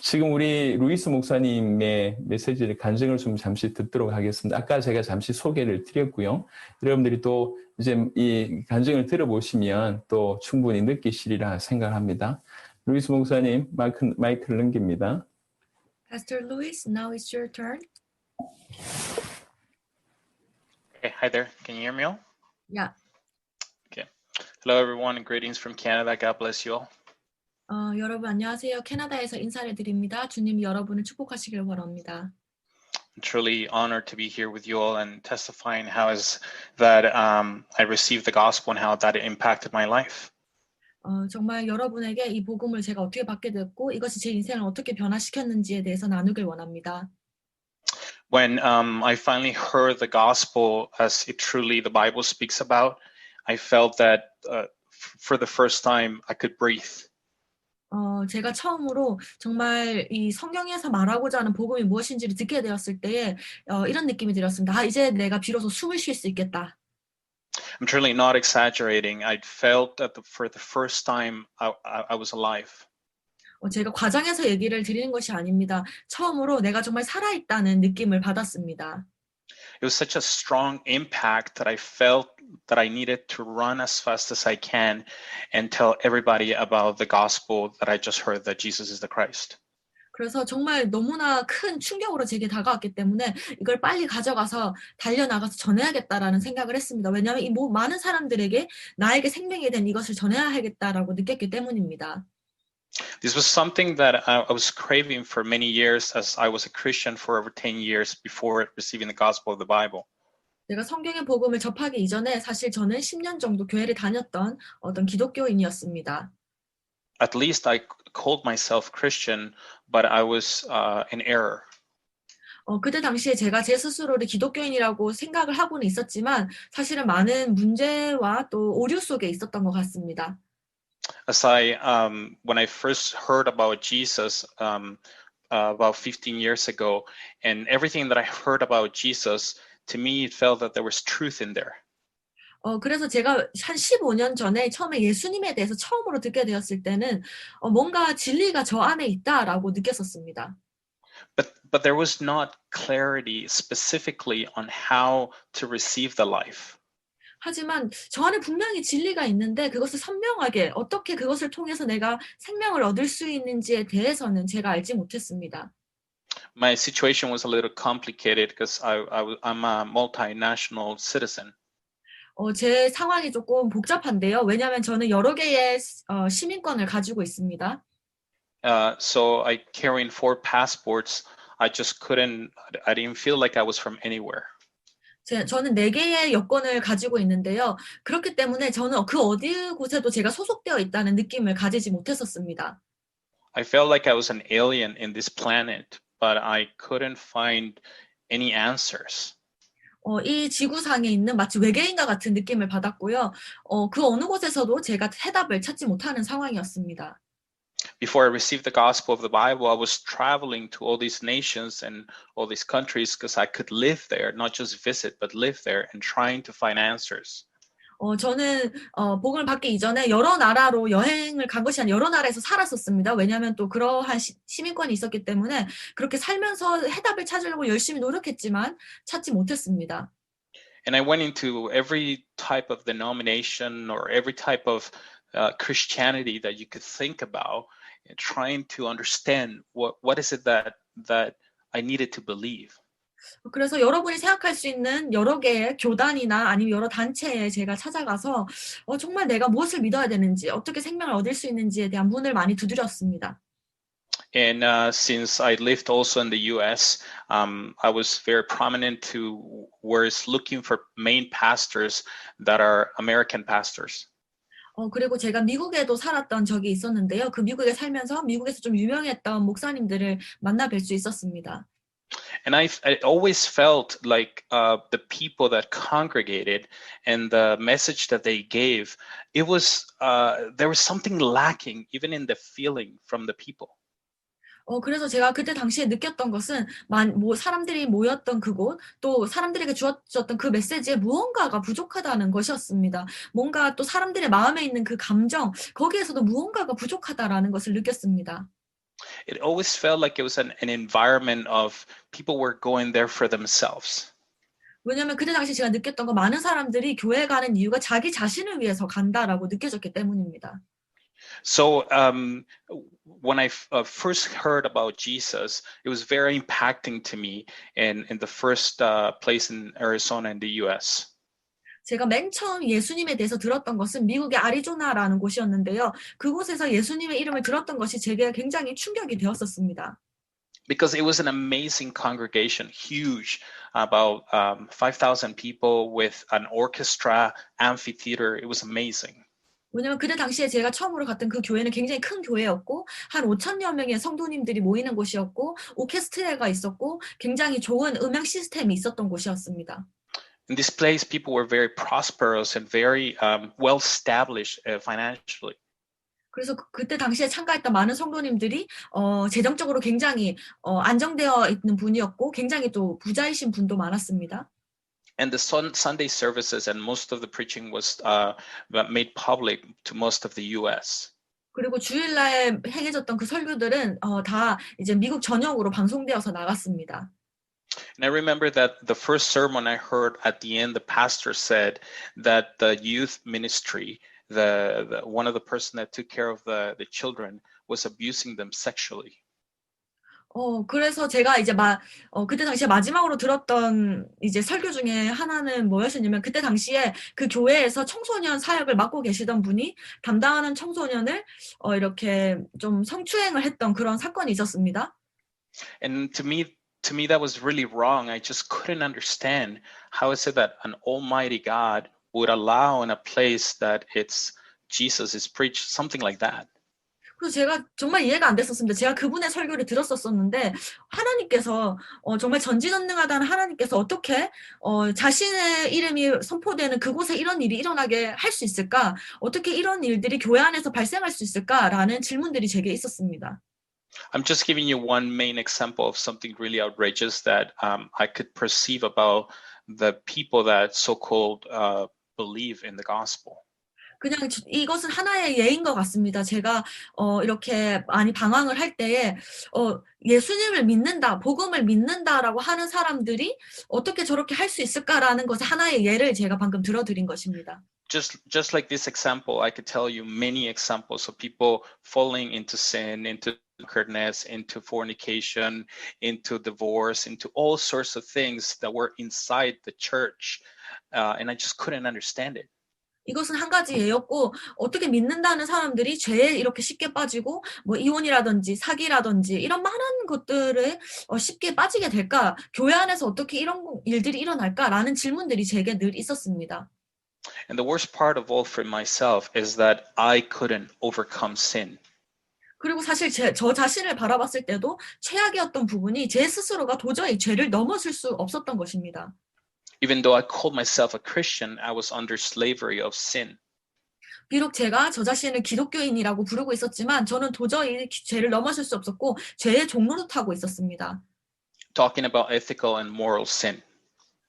지금 우리 루이스 목사님의 메시지를 간증을 좀 잠시 듣도록 하겠습니다. 아까 제가 잠시 소개를 드렸고요. 여러분들이 또 이제 이 간증을 들어보시면 또 충분히 느끼시리라 생각합니다. 루이스 목사님, 마이크를 넘깁니다. Pastor Luis, now it's your turn. Okay, hi there. Can you hear me all? Yeah. Okay. Hello, everyone, and greetings from Canada. God bless you all. 여러분 안녕하세요. 캐나다에서 인사를 드립니다. 주님 여러분을 축복하시길 바랍니다. I'm truly honored to be here with you all and testifying how is that I received the gospel and how that impacted my life. 정말 여러분에게 이 복음을 제가 어떻게 받게 됐고 이것이 제 인생을 어떻게 변화시켰는지에 대해서 나누길 원합니다. When I finally heard the gospel as it truly the Bible speaks about, I felt that for the first time I could breathe. 제가 처음으로 정말 이 성경에서 말하고자 하는 복음이 무엇인지를 듣게 되었을 때에 이런 느낌이 들었습니다. 이제 내가 비로소 숨을 쉴 수 있겠다. I'm truly not exaggerating. I felt that for the first time I was alive. 제가 과장해서 얘기를 드리는 것이 아닙니다. 처음으로 내가 정말 살아있다는 느낌을 받았습니다. It was such a strong impact that I felt that I needed to run as fast as I can and tell everybody about the gospel that I just heard that Jesus is the Christ. 그래서 정말 너무나 큰 충격으로 제게 다가왔기 때문에 이걸 빨리 가져가서 달려나가서 전해야겠다라는 생각을 했습니다. 왜냐하면 이 많은 사람들에게 나에게 생명이 된 이것을 전해야겠다라고 느꼈기 때문입니다. This was something that I was craving for many years as I was a Christian for over 10 years before receiving the gospel of the Bible. 제가 성경의 복음을 접하기 이전에 사실 저는 10년 정도 교회를 다녔던 어떤 기독교인이었습니다. At least I called myself Christian, but I was in error. 그때 당시에 제가 제 스스로를 기독교인이라고 생각을 하고는 있었지만 사실은 많은 문제와 또 오류 속에 있었던 것 같습니다. As when I first heard about Jesus about 15 years ago, and everything that I heard about Jesus, to me, it felt that there was truth in there. 그래서 제가 한 15년 전에 처음에 예수님에 대해서 처음으로 듣게 되었을 때는 뭔가 진리가 저 안에 있다라고 느꼈었습니다. But there was not clarity specifically on how to receive the life. 하지만 저 안에 분명히 진리가 있는데 그것을 선명하게 어떻게 그것을 통해서 내가 생명을 얻을 수 있는지에 대해서는 제가 알지 못했습니다. My situation was a little complicated because I'm a multinational citizen. 제 상황이 조금 복잡한데요. 왜냐하면 저는 여러 개의 시민권을 가지고 있습니다. So I carrying 4 passports. I didn't feel like I was from anywhere. 저는 4개의 여권을 가지고 있는데요. 그렇기 때문에 저는 그 어디 곳에도 제가 소속되어 있다는 느낌을 가지지 못했었습니다. I felt like I was an alien in this planet, but I couldn't find any answers. 이 지구상에 있는 마치 외계인과 같은 느낌을 받았고요. 그 어느 곳에서도 제가 해답을 찾지 못하는 상황이었습니다. Before I received the gospel of the Bible, I was traveling to all these nations and all these countries because I could live there, not just visit, but live there and trying to find answers. 저는 복음을 받기 이전에 여러 나라로 여행을 간 것이 아니라 여러 나라에서 살았었습니다. 왜냐하면 또 그러한 시민권이 있었기 때문에 그렇게 살면서 해답을 찾으려고 열심히 노력했지만 찾지 못했습니다. And I went into every type of denomination or every type of Christianity that you could think about, and trying to understand what is it that I needed to believe. 그래서 여러분이 생각할 수 있는 여러 개의 교단이나 아니면 여러 단체에 제가 찾아가서 정말 내가 무엇을 믿어야 되는지, 어떻게 생명을 얻을 수 있는지에 대한 문을 많이 두드렸습니다. And since I lived also in the U.S., I was very prominent to was looking for main pastors that are American pastors. 그리고 제가 미국에도 살았던 적이 있었는데요. 그 미국에 살면서 미국에서 좀 유명했던 목사님들을 만나 뵐 수 있었습니다. And I always felt like the people that congregated and the message that they gave, it was there was something lacking even in the feeling from the people. 그래서 제가 그때 당시에 느꼈던 것은 사람들이 모였던 그곳, 또 사람들에게 주어졌던 그 메시지에 무언가가 부족하다는 것이었습니다. 뭔가 또 사람들의 마음에 있는 그 감정, 거기에서도 무언가가 부족하다라는 것을 느꼈습니다. It always felt like it was an environment of people were going there for themselves. 왜냐면 그때 당시 제가 느꼈던 건 많은 사람들이 교회 가는 이유가 자기 자신을 위해서 간다라고 느껴졌기 때문입니다. So when I first heard about Jesus, it was very impacting to me in the first place in Arizona in the U.S. 제가 맨 처음 예수님에 대해서 들었던 것은 미국의 아리조나라는 곳이었는데요. 그곳에서 예수님의 이름을 들었던 것이 제게 굉장히 충격이 되었었습니다. Because it was an amazing congregation, huge, about 5,000 people with an orchestra, amphitheater. It was amazing. 왜냐면 그때 당시에 제가 처음으로 갔던 그 교회는 굉장히 큰 교회였고 한 5,000여 명의 성도님들이 모이는 곳이었고 오케스트라가 있었고 굉장히 좋은 음향 시스템이 있었던 곳이었습니다. In this place, people were very prosperous and very well established financially. 그래서 그때 당시에 참가했던 많은 성도님들이 재정적으로 굉장히 안정되어 있는 분이었고 굉장히 또 부자이신 분도 많았습니다. And the Sunday services and most of the preaching was made public to most of the U.S. 그리고 주일날 행해졌던 그 설교들은 다 이제 미국 전역으로 방송되어서 나갔습니다. And I remember that the first sermon I heard at the end, the pastor said that the youth ministry, the one of the person that took care of the children was abusing them sexually. 그래서 제가 이제 그때 당시에 마지막으로 들었던 이제 설교 중에 하나는 뭐였냐면 그때 당시에 그 교회에서 청소년 사역을 맡고 계시던 분이 담당하는 청소년을 이렇게 좀 성추행을 했던 그런 사건이 있었습니다. And to me that was really wrong. I just couldn't understand how is it that an almighty God would allow in a place that it's Jesus is preached, something like that. 그래서 제가 정말 이해가 안 됐었습니다. 제가 그분의 설교를 들었었는데 하나님께서 정말 전지전능하다는 하나님께서 어떻게 자신의 이름이 선포되는 그곳에 이런 일이 일어나게 할 수 있을까? 어떻게 이런 일들이 교회 안에서 발생할 수 있을까라는 질문들이 제게 있었습니다. I'm just giving you one main example of something really outrageous that I could perceive about the people that so-called believe in the gospel. 그냥 이것은 하나의 예인 것 같습니다. 제가 이렇게 많이 방황을 할 때에 예수님을 믿는다, 복음을 믿는다라고 하는 사람들이 어떻게 저렇게 할 수 있을까라는 것의 하나의 예를 제가 방금 들어드린 것입니다. Just like this example, I could tell you many examples of people falling into sin, into drunkenness, into fornication, into divorce, into all sorts of things that were inside the church, and I just couldn't understand it. 이것은 한 가지 예였고 어떻게 믿는다는 사람들이 죄에 이렇게 쉽게 빠지고 뭐 이혼이라든지 사기라든지 이런 많은 것들에 쉽게 빠지게 될까? 교회 안에서 어떻게 이런 일들이 일어날까라는 질문들이 제게 늘 있었습니다. And the worst part of all for myself is that I couldn't overcome sin. 그리고 사실 저 자신을 바라봤을 때도 최악이었던 부분이 제 스스로가 도저히 죄를 넘어설 수 없었던 것입니다. Even though I called myself a Christian, I was under slavery of sin. 비록 제가 저 자신을 기독교인이라고 부르고 있었지만 저는 도저히 죄를 넘어설 수 없었고 죄의 종로를 타고 있었습니다. Talking about ethical and moral sin.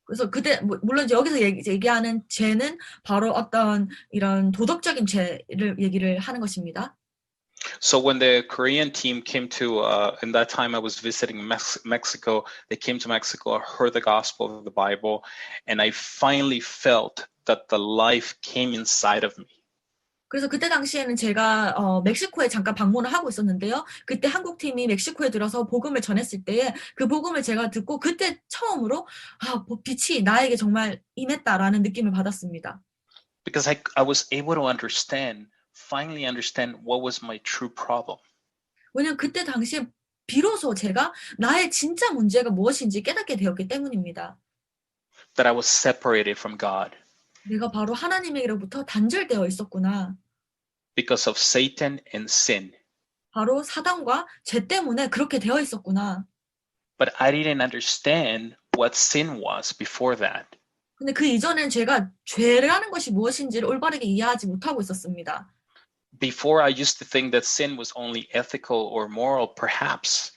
그래서 그때 물론 여기서 얘기하는 죄는 바로 어떤 이런 도덕적인 죄를 얘기를 하는 것입니다. So when the Korean team came to, in that time I was visiting Mexico, they came to Mexico, I heard the gospel of the Bible, and I finally felt that the life came inside of me. 그래서 그때 당시에는 제가 멕시코에 잠깐 방문을 하고 있었는데요. 그때 한국 팀이 멕시코에 들어서 복음을 전했을 때에 그 복음을 제가 듣고 그때 처음으로 빛이 나에게 정말 임했다라는 느낌을 받았습니다. Because I was able to finally understand what was my true problem. 왜냐면 그때 당시에 비로소 제가 나의 진짜 문제가 무엇인지 깨닫게 되었기 때문입니다. That I was separated from God. 내가 바로 하나님에게로부터 단절되어 있었구나. Because of Satan and sin. 바로 사단과 죄 때문에 그렇게 되어 있었구나. But I didn't understand what sin was before that. 근데 그 이전엔 제가 죄라는 것이 무엇인지를 올바르게 이해하지 못하고 있었습니다. Before I used to think that sin was only ethical or moral, perhaps.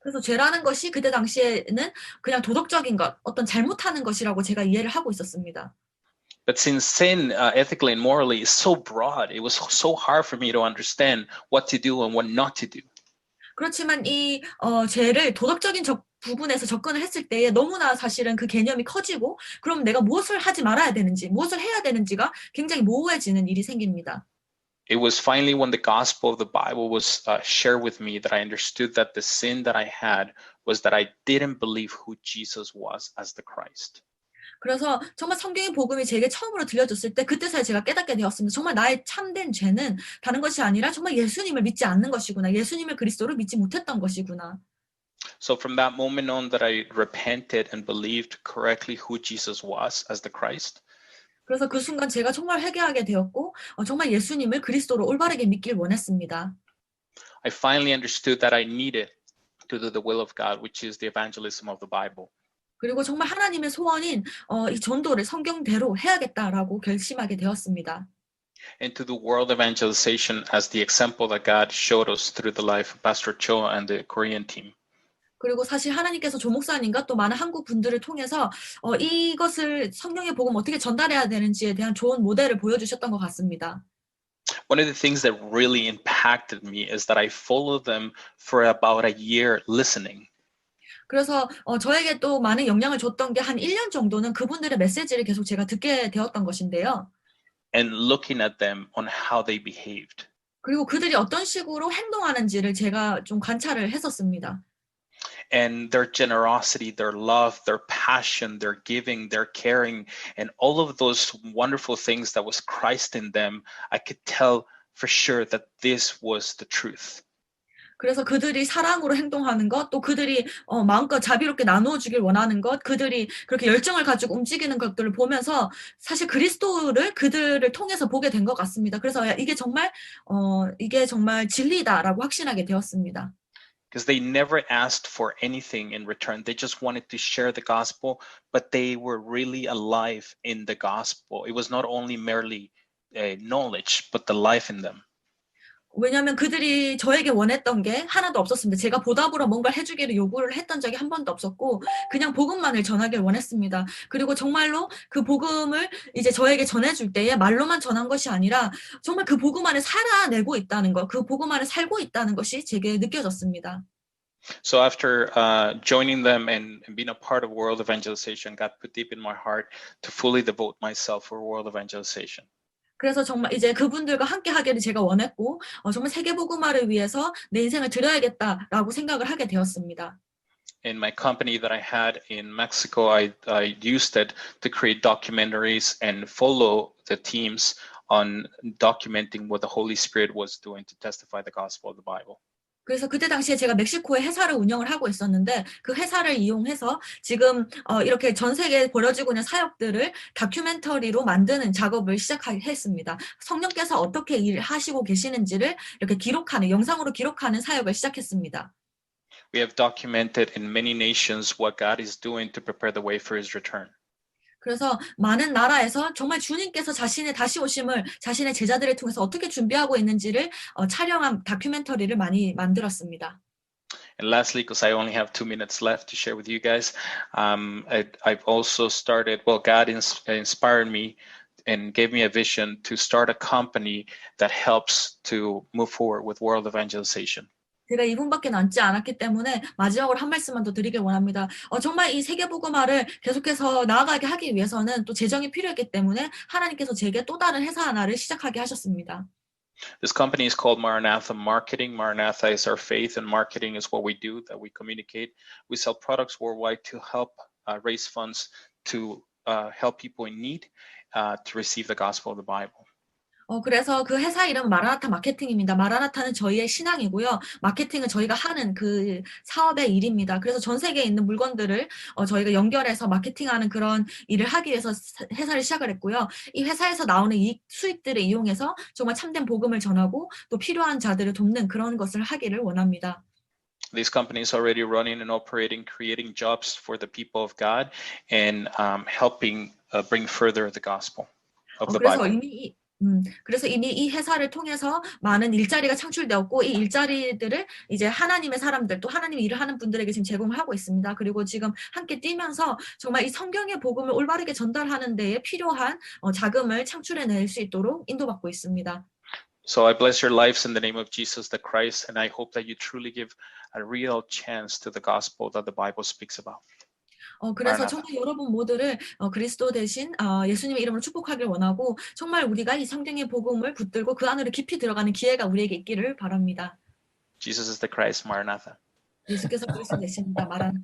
그래서 죄라는 것이 그때 당시에는 그냥 도덕적인 것, 어떤 잘못하는 것이라고 제가 이해를 하고 있었습니다. But since sin, ethically and morally, is so broad, it was so hard for me to understand what to do and what not to do. 그렇지만 이 죄를 도덕적인 부분에서 접근을 했을 때에 너무나 사실은 그 개념이 커지고 그럼 내가 무엇을 하지 말아야 되는지, 무엇을 해야 되는지가 굉장히 모호해지는 일이 생깁니다. It was finally when the gospel of the Bible was shared with me that I understood that the sin that I had was that I didn't believe who Jesus was as the Christ. 그래서 정말 성경의 복음이 제게 처음으로 들려졌을 때 그때서야 제가 깨닫게 되었습니다. 정말 나의 참된 죄는 다른 것이 아니라 정말 예수님을 믿지 않는 것이구나. 예수님을 그리스도로 믿지 못했던 것이구나. So from that moment on that I repented and believed correctly who Jesus was as the Christ. 그래서 그 순간 제가 정말 회개하게 되었고 정말 예수님을 그리스도로 올바르게 믿길 원했습니다. I finally understood that I needed to do the will of God, which is the evangelism of the Bible. 그리고 정말 하나님의 소원인 이 전도를 성경대로 해야겠다라고 결심하게 되었습니다. And to the world evangelization as the example that God showed us through the life of Pastor Cho and the Korean team. 그리고 사실 하나님께서 조 목사님과 또 많은 한국 분들을 통해서 이것을 성령의 복음 어떻게 전달해야 되는지에 대한 좋은 모델을 보여주셨던 것 같습니다. One of the things that really impacted me is that I followed them for about a year listening. 그래서 저에게 또 많은 영향을 줬던 게 한 1년 정도는 그분들의 메시지를 계속 제가 듣게 되었던 것인데요. And looking at them on how they behaved. 그리고 그들이 어떤 식으로 행동하는지를 제가 좀 관찰을 했었습니다. And their generosity, their love, their passion, their giving, their caring, and all of those wonderful things that was Christ in them, I could tell for sure that this was the truth. 그래서 그들이 사랑으로 행동하는 것, 또 그들이 마음껏 자비롭게 나누어 주길 원하는 것, 그들이 그렇게 열정을 가지고 움직이는 것들을 보면서 사실 그리스도를 그들을 통해서 보게 된 것 같습니다. 그래서 이게 정말 진리다라고 확신하게 되었습니다. Because they never asked for anything in return. They just wanted to share the gospel, but they were really alive in the gospel. It was not only merely knowledge, but the life in them. 왜냐하면 그들이 저에게 원했던 게 하나도 없었습니다. 제가 보답으로 뭔가를 해주기를 요구를 했던 적이 한 번도 없었고 그냥 복음만을 전하길 원했습니다. 그리고 정말로 그 복음을 이제 저에게 전해줄 때에 말로만 전한 것이 아니라 정말 그 복음 안에 살아내고 있다는 것, 그 복음 안에 살고 있다는 것이 제게 느껴졌습니다. So after joining them and being a part of world evangelization, God put deep in my heart to fully devote myself for world evangelization. 그래서 정말 이제 그분들과 함께 하기를 제가 원했고 정말 세계복음화를 위해서 내 인생을 드려야겠다라고 생각을 하게 되었습니다. In my company that I had in Mexico, I used it to create documentaries and follow the teams on documenting what the Holy Spirit was doing to testify the gospel of the Bible. 그래서 그때 당시에 제가 멕시코에 회사를 운영을 하고 있었는데 그 회사를 이용해서 지금 이렇게 전 세계에 벌어지고 있는 사역들을 다큐멘터리로 만드는 작업을 시작했습니다. 성령께서 어떻게 일하시고 계시는지를 이렇게 기록하는, 영상으로 기록하는 사역을 시작했습니다. We have documented in many nations what God is doing to prepare the way for His return. 그래서 많은 나라에서 정말 주님께서 자신의 다시 오심을 자신의 제자들을 통해서 어떻게 준비하고 있는지를 촬영한 다큐멘터리를 많이 만들었습니다. And lastly, because I only have 2 minutes left to share with you guys, I've also started, well, God inspired me and gave me a vision to start a company that helps to move forward with world evangelization. 제가 2분밖에 남지 않았기 때문에 마지막으로 한 말씀만 더 드리길 원합니다. 정말 이 세계복음화를 계속해서 나아가게 하기 위해서는 또 재정이 필요했기 때문에 하나님께서 제게 또 다른 회사 하나를 시작하게 하셨습니다. This company is called Maranatha Marketing. Maranatha is our faith, and marketing is what we do, that we communicate. We sell products worldwide to help raise funds to help people in need to receive the gospel of the Bible. 그래서 그 회사 이름은 마라나타 마케팅입니다. 마라나타는 저희의 신앙이고요. 마케팅은 저희가 하는 그 사업의 일입니다. 그래서 전 세계에 있는 물건들을 저희가 연결해서 마케팅하는 그런 일을 하기 위해서 회사를 시작을 했고요. 이 회사에서 나오는 이익 수익들을 이용해서 정말 참된 복음을 전하고 또 필요한 자들을 돕는 그런 것을 하기를 원합니다. These companies are already running and operating, creating jobs for the people of God, and helping bring further the gospel of the Bible. 그래서 이미 이 회사를 통해서 많은 일자리가 창출되었고 이 일자리들을 이제 하나님의 사람들 또 하나님 일을 하는 분들에게 지금 제공을 하고 있습니다. 그리고 지금 함께 뛰면서 정말 이 성경의 복음을 올바르게 전달하는 데에 필요한 자금을 창출해낼 수 있도록 인도받고 있습니다. So I bless your lives in the name of Jesus the Christ, and I hope that you truly give a real chance to the gospel that the Bible speaks about. 그래서 마라나타. 정말 여러분 모두를 그리스도 대신 예수님의 이름으로 축복하길 원하고 정말 우리가 이 성경의 복음을 붙들고 그 안으로 깊이 들어가는 기회가 우리에게 있기를 바랍니다. Jesus is the Christ, Maranatha. 예수께서 그리스도 되십니다. 말하는